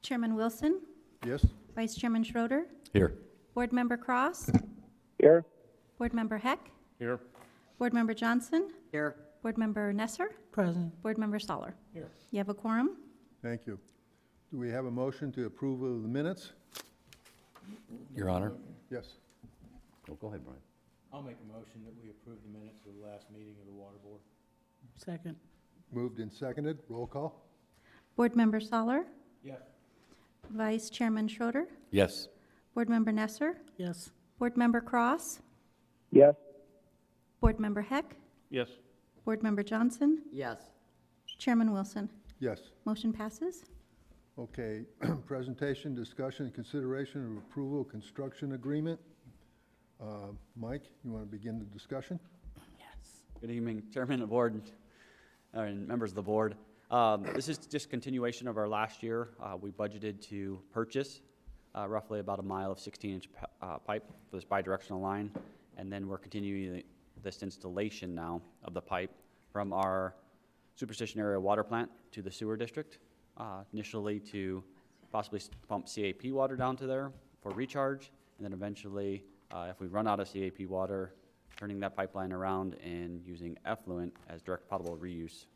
Chairman Wilson, Yes? Vice Chairman Schroeder, Here. Board Member Cross, Here. Board Member Heck, Here. Board Member Johnson, Here. Board Member Nesser, Present. Board Member Stoller. Here. You have a quorum? Thank you. Do we have a motion to approve of the minutes? Your Honor. Yes. Oh, go ahead, Brian. I'll make a motion that we approve the minutes of the last meeting of the Water Board. Second. Moved and seconded. Roll call? Board Member Stoller, Yes. Vice Chairman Schroeder, Yes. Board Member Nesser, Yes. Board Member Cross, Yes. Board Member Heck, Yes. Board Member Johnson, Yes. Chairman Wilson. Yes. Motion passes. Okay, presentation, discussion, and consideration of approval construction agreement. Mike, you want to begin the discussion? Yes. Good evening, Chairman of the Board and members of the Board. This is just continuation of our last year. We budgeted to purchase roughly about a mile of 16-inch pipe for this bidirectional line, and then we're continuing this installation now of the pipe from our Superstition Area Water Plant to the sewer district, initially to possibly pump CAP water down to there for recharge, and then eventually, if we run out of CAP water, turning that pipeline around and using effluent as direct potable reuse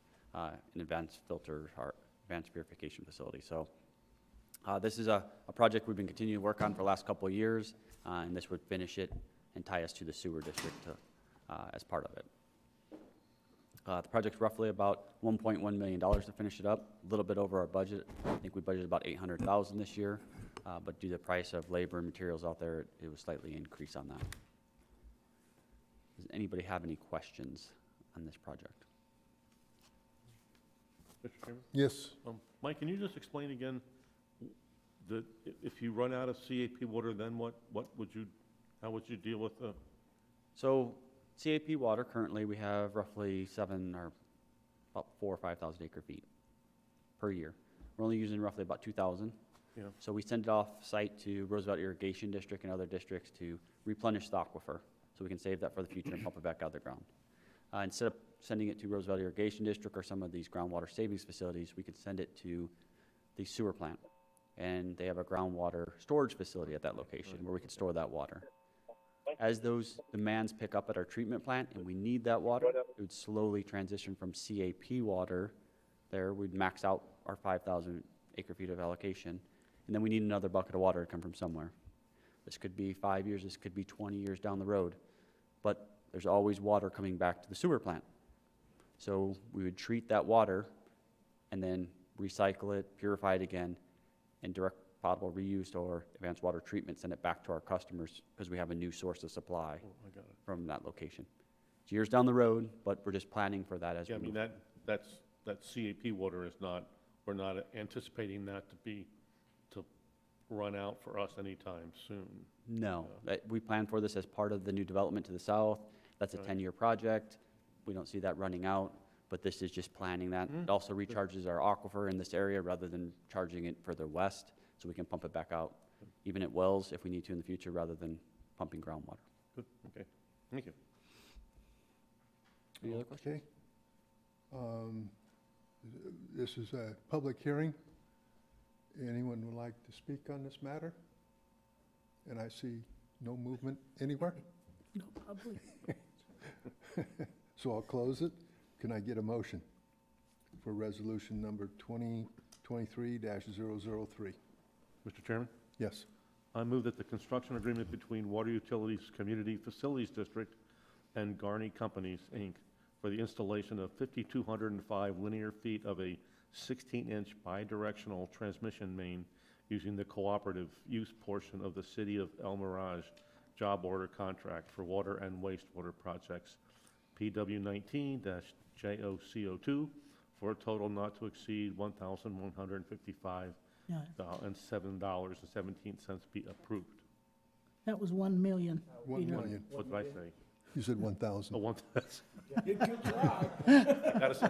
in advanced filter or advanced purification facility. So this is a project we've been continuing to work on for the last couple of years, and this would finish it and tie us to the sewer district as part of it. The project's roughly about $1.1 million to finish it up, a little bit over our budget. I think we budgeted about $800,000 this year, but due to the price of labor and materials out there, it was slightly increased on that. Does anybody have any questions on this project? Mr. Chairman? Yes. Mike, can you just explain again, if you run out of CAP water, then how would you deal with the? So CAP water, currently we have roughly about 4,000 or 5,000 acre feet per year. We're only using roughly about 2,000. Yeah. So we send it off site to Roosevelt Irrigation District and other districts to replenish the aquifer, so we can save that for the future and pump it back out of the ground. Instead of sending it to Roosevelt Irrigation District or some of these groundwater savings facilities, we could send it to the sewer plant. And they have a groundwater storage facility at that location where we could store that water. As those demands pick up at our treatment plant and we need that water, it would slowly transition from CAP water. There, we'd max out our 5,000 acre feet of allocation, and then we need another bucket of water to come from somewhere. This could be 5 years, this could be 20 years down the road, but there's always water coming back to the sewer plant. So we would treat that water and then recycle it, purify it again, and direct potable reuse or advanced water treatment, send it back to our customers because we have a new source of supply from that location. It's years down the road, but we're just planning for that as we move. That CAP water is not, we're not anticipating that to run out for us anytime soon. No, we plan for this as part of the new development to the south. That's a 10-year project. We don't see that running out, but this is just planning that. It also recharges our aquifer in this area rather than charging it further west, so we can pump it back out, even at wells if we need to in the future, rather than pumping groundwater. Good, okay, thank you. Any other questions? Okay. This is a public hearing. Anyone would like to speak on this matter? And I see no movement anywhere, No public. so I'll close it. Can I get a motion for resolution number 2023-003? Mr. Chairman? Yes. I move that the construction agreement between Water Utilities Community Facilities District and Garney Companies, Inc. for the installation of 5,205 linear feet of a 16-inch bidirectional transmission main using the cooperative use portion of the City of El Mirage job order contract for water and wastewater projects, PW19-JOCO2, for a total not to exceed $1,155 and $7.17 be approved. That was 1 million. 1 million. What did I say? You said 1,000. Oh, one, I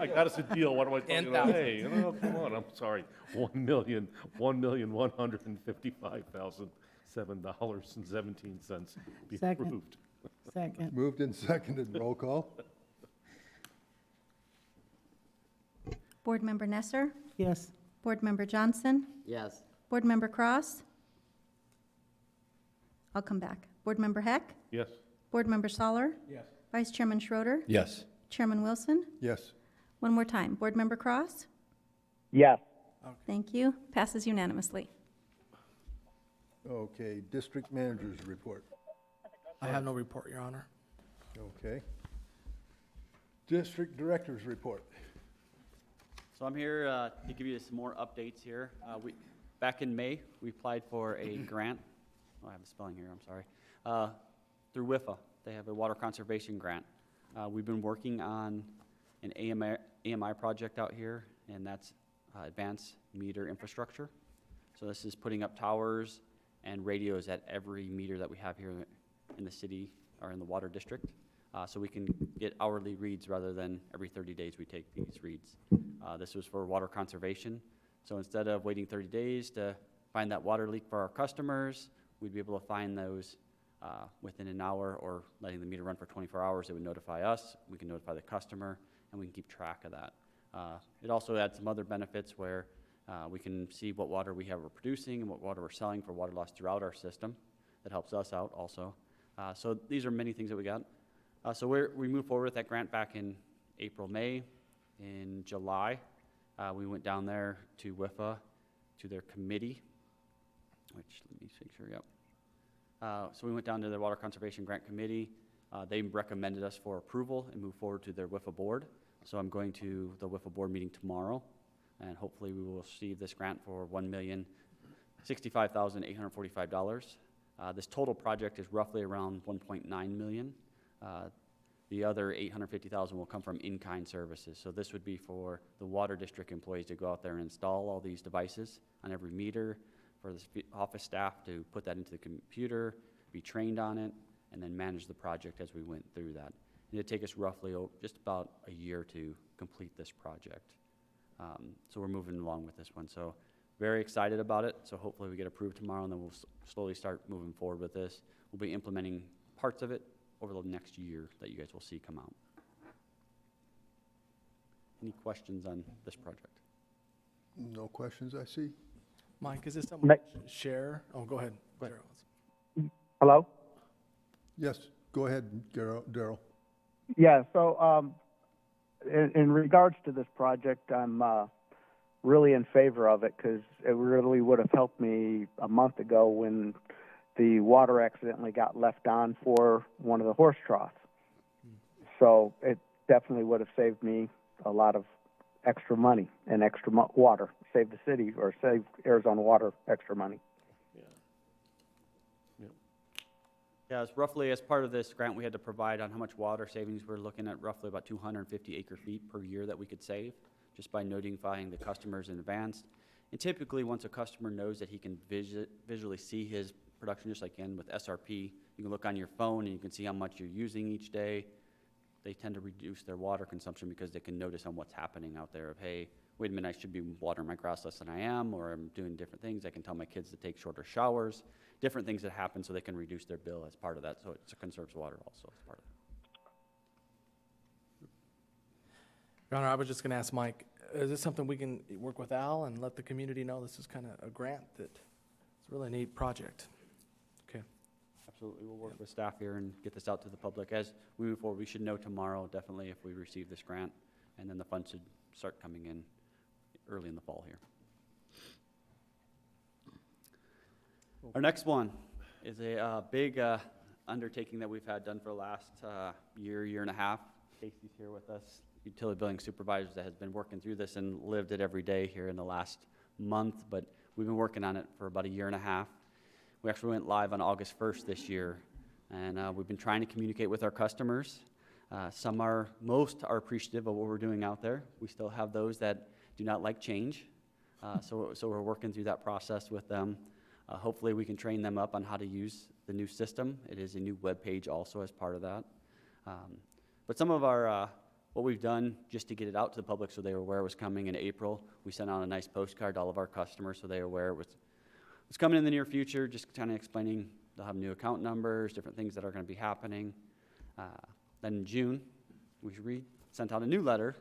got us a deal. What am I talking about? Hey, no, come on. I'm sorry. $1,155,007.17 be Second. approved. Second. Moved and seconded. Roll call? Board Member Nesser, Yes. Board Member Johnson, Yes. Board Member Cross? I'll come back. Board Member Heck? Yes. Board Member Soler? Yes. Vice Chairman Schroeder? Yes. Chairman Wilson? Yes. One more time. Board Member Cross? Yes. Thank you. Passes unanimously. Okay, district managers report. I have no report, Your Honor. Okay. District directors report. So I'm here to give you some more updates here. Back in May, we applied for a grant. Oh, I have the spelling here, I'm sorry. Through WIFA. They have a water conservation grant. We've been working on an AMI project out here, and that's advanced meter infrastructure. So this is putting up towers and radios at every meter that we have here in the city or in the water district. So we can get hourly reads rather than every 30 days we take these reads. This was for water conservation. So instead of waiting 30 days to find that water leak for our customers, we'd be able to find those within an hour, or letting the meter run for 24 hours. It would notify us, we can notify the customer, and we can keep track of that. It also adds some other benefits where we can see what water we're producing and what water we're selling for water loss throughout our system. That helps us out also. So these are many things that we got. So we moved forward with that grant back in April, May. In July, we went down there to WIFA, to their committee, which, let me make sure, yep. So we went down to their Water Conservation Grant Committee. They recommended us for approval and move forward to their WIFA board. So I'm going to the WIFA board meeting tomorrow, and hopefully we will receive this grant for $1,065,845. This total project is roughly around $1.9 million. The other $850,000 will come from in-kind services. So this would be for the water district employees to go out there and install all these devices on every meter, for the office staff to put that into the computer, be trained on it, and then manage the project as we went through that. It'd take us roughly just about a year to complete this project. So we're moving along with this one. So very excited about it. So hopefully we get approved tomorrow, and then we'll slowly start moving forward with this. We'll be implementing parts of it over the next year that you guys will see come out. Any questions on this project? No questions, I see. Mike, is this something Ma- we should share? Oh, go ahead. Darrell. Hello? Yes, go ahead, Daryl. Yeah, so in regards to this project, I'm really in favor of it because it really would have helped me a month ago when the water accidentally got left on for one of the horse troughs. So it definitely would have saved me a lot of extra money and extra water, save the city or save Arizona Water extra money. Yeah, it's roughly, as part of this grant, we had to provide on how much water savings. We're looking at roughly about 250 acre feet per year that we could save just by notifying the customers in advance. And typically, once a customer knows that he can visually see his production, just like in with SRP, you can look on your phone and you can see how much you're using each day. They tend to reduce their water consumption because they can notice on what's happening out there of, hey, wait a minute, I should be watering my grass less than I am, or I'm doing different things. I can tell my kids to take shorter showers, different things that happen so they can reduce their bill as part of that. So it conserves water also as part of that. Your Honor, I was just going to ask Mike, is this something we can work with Al and let the community know this is kind of a grant that it's a really neat project? Okay. Absolutely, we'll work with staff here and get this out to the public. As we move forward, we should know tomorrow, definitely, if we receive this grant, and then the funds should start coming in early in the fall here. Our next one is a big undertaking that we've had done for the last year and a half. Casey's here with us, utility billing supervisor that has been working through this and lived it every day here in the last month, but we've been working on it for about a year and a half. We actually went live on August 1st this year, and we've been trying to communicate with our customers. Most are appreciative of what we're doing out there. We still have those that do not like change, so we're working through that process with them. Hopefully we can train them up on how to use the new system. It is a new web page also as part of that. But some of our, what we've done just to get it out to the public so they were aware it was coming in April, we sent out a nice postcard to all of our customers so they were aware it was coming in the near future, just kind of explaining they'll have new account numbers, different things that are going to be happening. Then in June, we sent out a new letter,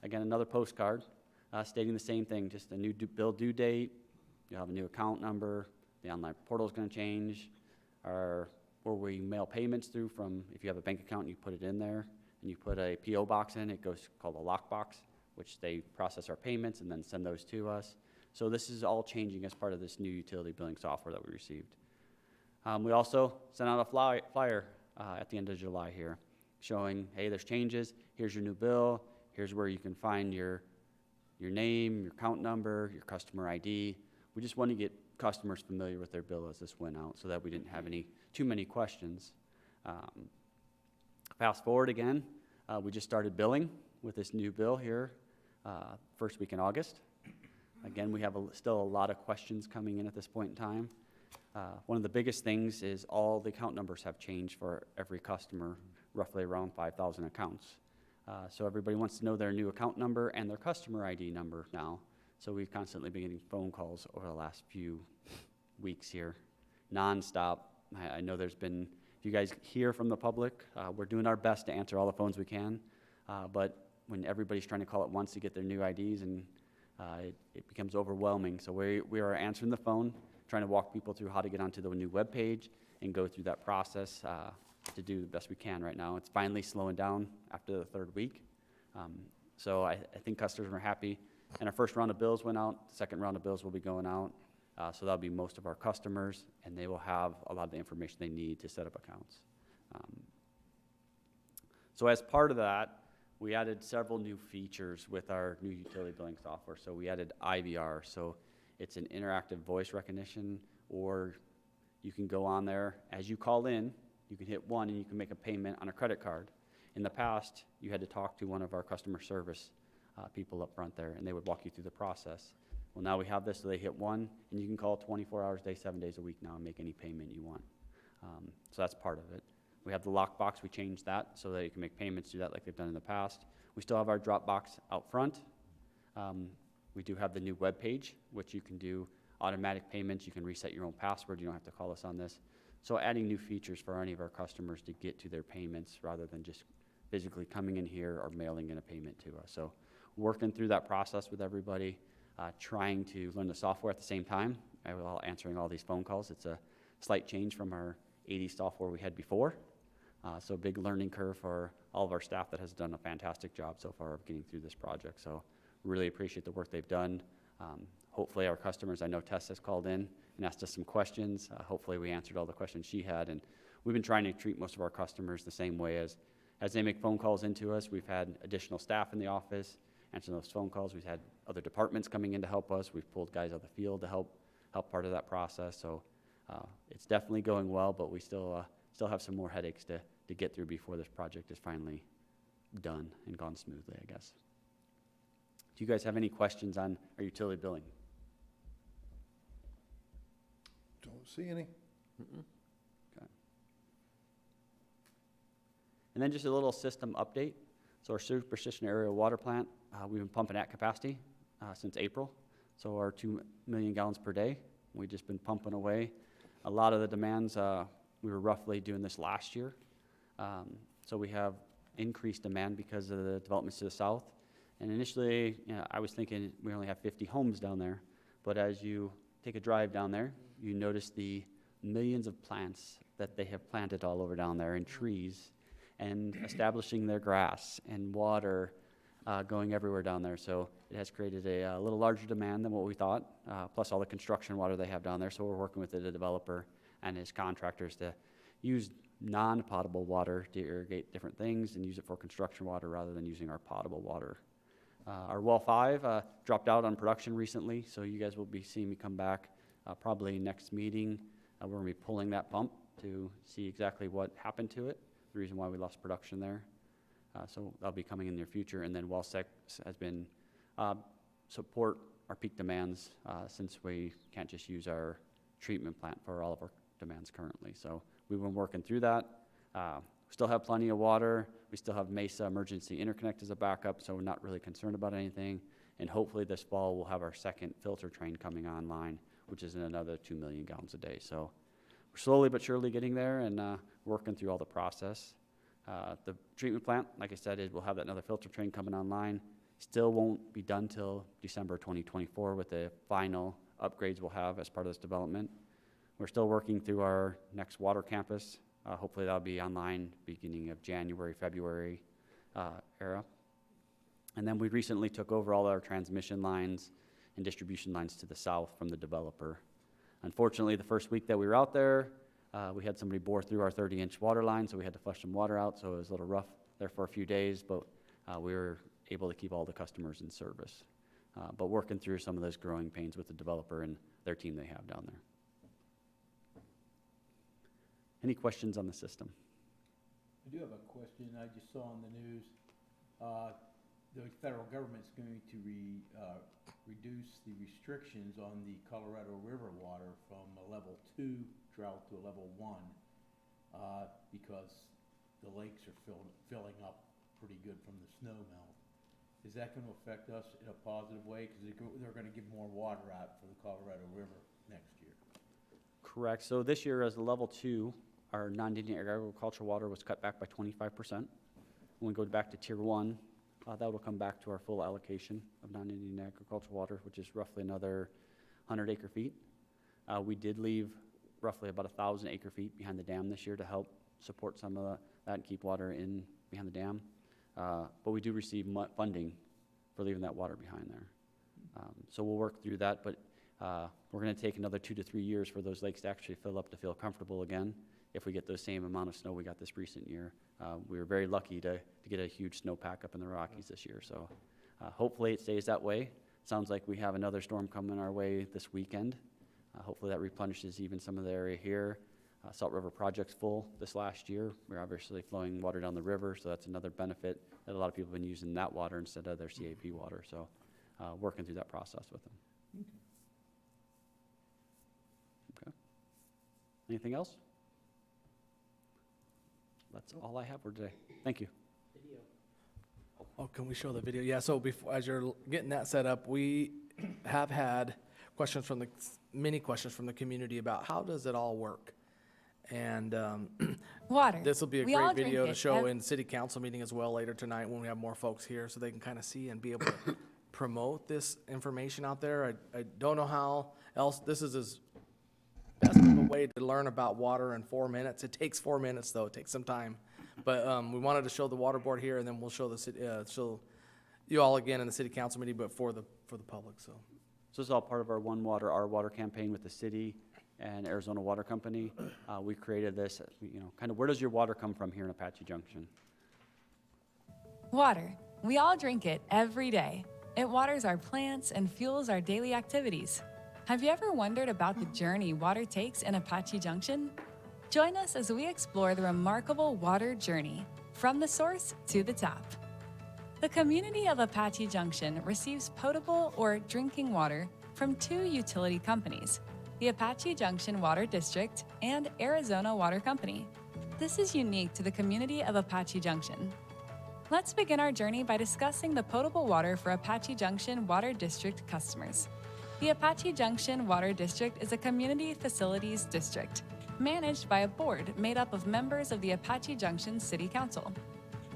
again, another postcard, stating the same thing, just a new bill due date, You'll have a new account number, the online portal's gonna change, where we mail payments through from, if you have a bank account, you put it in there, and you put a PO box in, it goes called a lockbox, which they process our payments and then send those to us. So this is all changing as part of this new utility billing software that we received. We also sent out a flyer at the end of July here, showing, hey, there's changes, here's your new bill, here's where you can find your name, your account number, your customer ID. We just want to get customers familiar with their bill as this went out so that we didn't have too many questions. Fast forward again, we just started billing with this new bill here, first week in August. Again, we have still a lot of questions coming in at this point in time. One of the biggest things is all the account numbers have changed for every customer, roughly around 5,000 accounts. So everybody wants to know their new account number and their customer ID number now. So we've constantly been getting phone calls over the last few weeks here, nonstop. I know there's been, if you guys hear from the public, we're doing our best to answer all the phones we can, but when everybody's trying to call at once to get their new IDs, and it becomes overwhelming. So we are answering the phone, trying to walk people through how to get onto the new web page and go through that process to do the best we can right now. It's finally slowing down after the third week. So I think customers are happy. And our first round of bills went out. The second round of bills will be going out. So that'll be most of our customers, and they will have a lot of the information they need to set up accounts. So as part of that, we added several new features with our new utility billing software. So we added IVR. So it's an interactive voice recognition, or you can go on there as you call in, you can hit 1 and you can make a payment on a credit card. In the past, you had to talk to one of our customer service people up front there, and they would walk you through the process. Well, now we have this, so they hit 1, and you can call 24 hours a day, 7 days a week now and make any payment you want. So that's part of it. We have the lockbox. We changed that so that you can make payments, do that like they've done in the past. We still have our drop box out front. We do have the new web page, which you can do automatic payments. You can reset your own password. You don't have to call us on this. So adding new features for any of our customers to get to their payments rather than just physically coming in here or mailing in a payment to us. So working through that process with everybody, trying to learn the software at the same time while answering all these phone calls. It's a slight change from our 80 software we had before. So big learning curve for all of our staff that has done a fantastic job so far of getting through this project. So really appreciate the work they've done. Hopefully our customers, I know Tess has called in and asked us some questions. Hopefully we answered all the questions she had. And we've been trying to treat most of our customers the same way as they make phone calls into us. We've had additional staff in the office answering those phone calls. We've had other departments coming in to help us. We've pulled guys out of the field to help part of that process. So it's definitely going well, but we still have some more headaches to get through before this project is finally done and gone smoothly, I guess. Do you guys have any questions on our utility billing? Don't see any. Okay. And then just a little system update. So our Superstition Area Water Plant, we've been pumping at capacity since April. So our 2 million gallons per day, we've just been pumping away. A lot of the demands, we were roughly doing this last year. So we have increased demand because of the developments to the south. And initially, I was thinking we only have 50 homes down there. But as you take a drive down there, you notice the millions of plants that they have planted all over down there, and trees, and establishing their grass and water going everywhere down there. So it has created a little larger demand than what we thought, plus all the construction water they have down there. So we're working with the developer and his contractors to use non-potable water to irrigate different things and use it for construction water rather than using our potable water. Our well 5 dropped out on production recently, so you guys will be seeing me come back probably next meeting. We're going to be pulling that pump to see exactly what happened to it, the reason why we lost production there. So that'll be coming in the near future. And then well 6 has been support our peak demands since we can't just use our treatment plant for all of our demands currently. So we've been working through that. We still have plenty of water. We still have Mesa Emergency Interconnect as a backup, so we're not really concerned about anything. And hopefully this fall we'll have our second filter train coming online, which is another 2 million gallons a day. So we're slowly but surely getting there and working through all the process. The treatment plant, like I said, we'll have that another filter train coming online. Still won't be done till December 2024 with the final upgrades we'll have as part of this development. We're still working through our next water campus. Hopefully that'll be online beginning of January, February era. And then we recently took over all our transmission lines and distribution lines to the south from the developer. Unfortunately, the first week that we were out there, we had somebody bore through our 30-inch water line, so we had to flush some water out, so it was a little rough there for a few days, but we were able to keep all the customers in service. But working through some of those growing pains with the developer and their team they have down there. Any questions on the system? I do have a question. I just saw on the news, the federal government's going to reduce the restrictions on the Colorado River water from a level 2 drought to a level 1 because the lakes are filling up pretty good from the snow melt. Is that going to affect us in a positive way? Because they're going to give more water out for the Colorado River next year. Correct. So this year as a level 2, our non-Indian agricultural water was cut back by 25%. When we go back to tier 1, that will come back to our full allocation of non-Indian agricultural water, which is roughly another 100 acre feet. We did leave roughly about 1,000 acre feet behind the dam this year to help support some of that and keep water in behind the dam. But we do receive funding for leaving that water behind there. So we'll work through that, but we're going to take another 2 to 3 years for those lakes to actually fill up to feel comfortable again. If we get the same amount of snow we got this recent year, we were very lucky to get a huge snowpack up in the Rockies this year. So hopefully it stays that way. Sounds like we have another storm coming our way this weekend. Hopefully that replenishes even some of the area here. Salt River Project's full this last year. We're obviously flowing water down the river, so that's another benefit that a lot of people have been using that water instead of their CAP water. So working through that process with them. Okay. Anything else? That's all I have for today. Thank you. Oh, can we show the video? Yeah, so before, as you're getting that set up, we have had many questions from the community about how does it all work? And Water. this will be a We all great drink video to it show in city council meeting as well later tonight when we have more folks here so they can kind of see and be able to promote this information out there. I don't know how else, this is as best of a way to learn about water in 4 minutes. It takes 4 minutes though, it takes some time. But we wanted to show the water board here and then we'll show the city, show you all again in the city council meeting, but for the public, so. So this is all part of our One Water, Our Water campaign with the city and Arizona Water Company. We created this, kind of where does your water come from here in Apache Junction? Water. We all drink it every day. It waters our plants and fuels our daily activities. Have you ever wondered about the journey water takes in Apache Junction? Join us as we explore the remarkable water journey from the source to the tap. The community of Apache Junction receives potable or drinking water from 2 utility companies, the Apache Junction Water District and Arizona Water Company. This is unique to the community of Apache Junction. Let's begin our journey by discussing the potable water for Apache Junction Water District customers. The Apache Junction Water District is a community facilities district managed by a board made up of members of the Apache Junction City Council.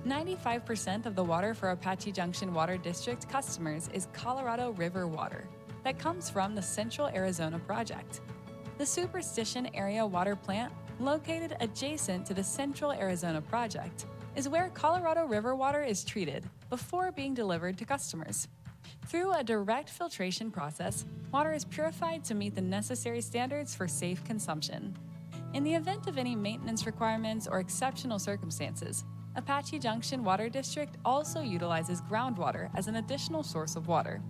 95% of the water for Apache Junction Water District customers is Colorado River water that comes from the Central Arizona Project. The Superstition Area Water Plant, located adjacent to the Central Arizona Project, is where Colorado River water is treated before being delivered to customers. Through a direct filtration process, water is purified to meet the necessary standards for safe consumption. In the event of any maintenance requirements or exceptional circumstances, Apache Junction Water District also utilizes groundwater as an additional source of water.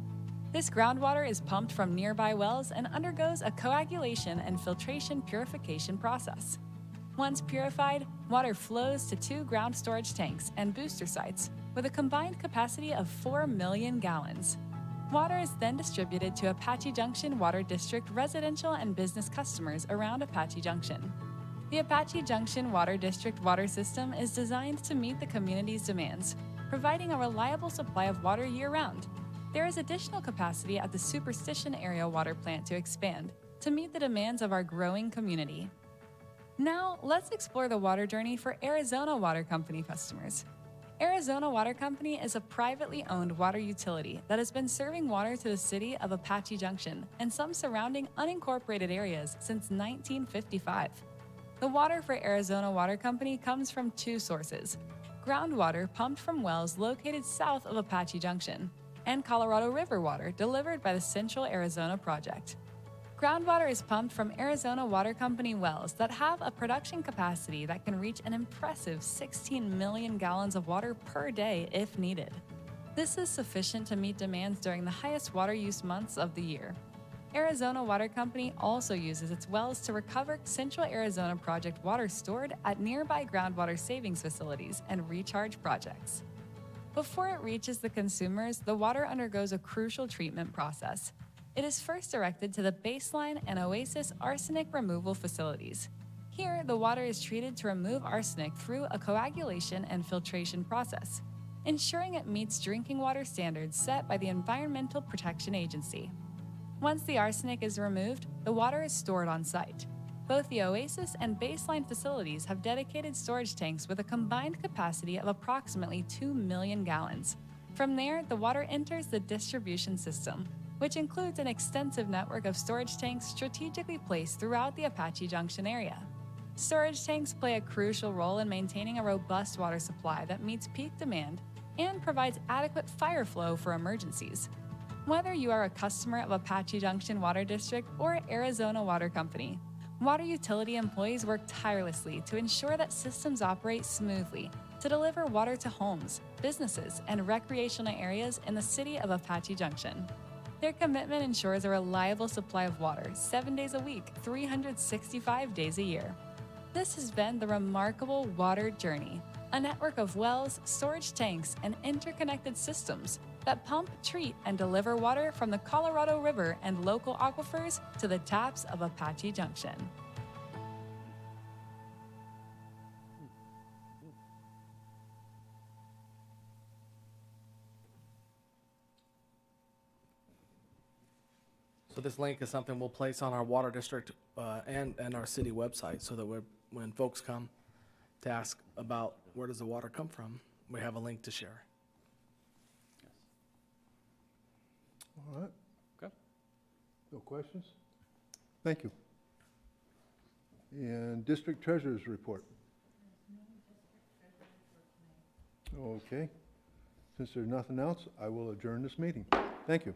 This groundwater is pumped from nearby wells and undergoes a coagulation and filtration purification process. Once purified, water flows to 2 ground storage tanks and booster sites with a combined capacity of 4 million gallons. Water is then distributed to Apache Junction Water District residential and business customers around Apache Junction. The Apache Junction Water District water system is designed to meet the community's demands, providing a reliable supply of water year-round. There is additional capacity at the Superstition Area Water Plant to expand to meet the demands of our growing community. Now, let's explore the water journey for Arizona Water Company customers. Arizona Water Company is a privately owned water utility that has been serving water to the city of Apache Junction and some surrounding unincorporated areas since 1955. The water for Arizona Water Company comes from two sources: groundwater pumped from wells located south of Apache Junction, and Colorado River water delivered by the Central Arizona Project. Groundwater is pumped from Arizona Water Company wells that have a production capacity that can reach an impressive 16 million gallons of water per day if needed. This is sufficient to meet demands during the highest water use months of the year. Arizona Water Company also uses its wells to recover Central Arizona Project water stored at nearby groundwater savings facilities and recharge projects. Before it reaches the consumers, the water undergoes a crucial treatment process. It is first directed to the Baseline and Oasis arsenic removal facilities. Here, the water is treated to remove arsenic through a coagulation and filtration process, ensuring it meets drinking water standards set by the Environmental Protection Agency. Once the arsenic is removed, the water is stored on site. Both the Oasis and Baseline facilities have dedicated storage tanks with a combined capacity of approximately 2 million gallons. From there, the water enters the distribution system, which includes an extensive network of storage tanks strategically placed throughout the Apache Junction area. Storage tanks play a crucial role in maintaining a robust water supply that meets peak demand and provides adequate fire flow for emergencies. Whether you are a customer of Apache Junction Water District or Arizona Water Company, water utility employees work tirelessly to ensure that systems operate smoothly to deliver water to homes, businesses, and recreational areas in the city of Apache Junction. Their commitment ensures a reliable supply of water 7 days a week, 365 days a year. This has been the remarkable water journey, a network of wells, storage tanks, and interconnected systems that pump, treat, and deliver water from the Colorado River and local aquifers to the taps of Apache Junction. So this link is something we'll place on our water district and our city website, so that when folks come to ask about where does the water come from, we have a link to share. All right. Okay. No questions? Thank you. And District Treasurer's report. Okay. Since there's nothing else, I will adjourn this meeting. Thank you.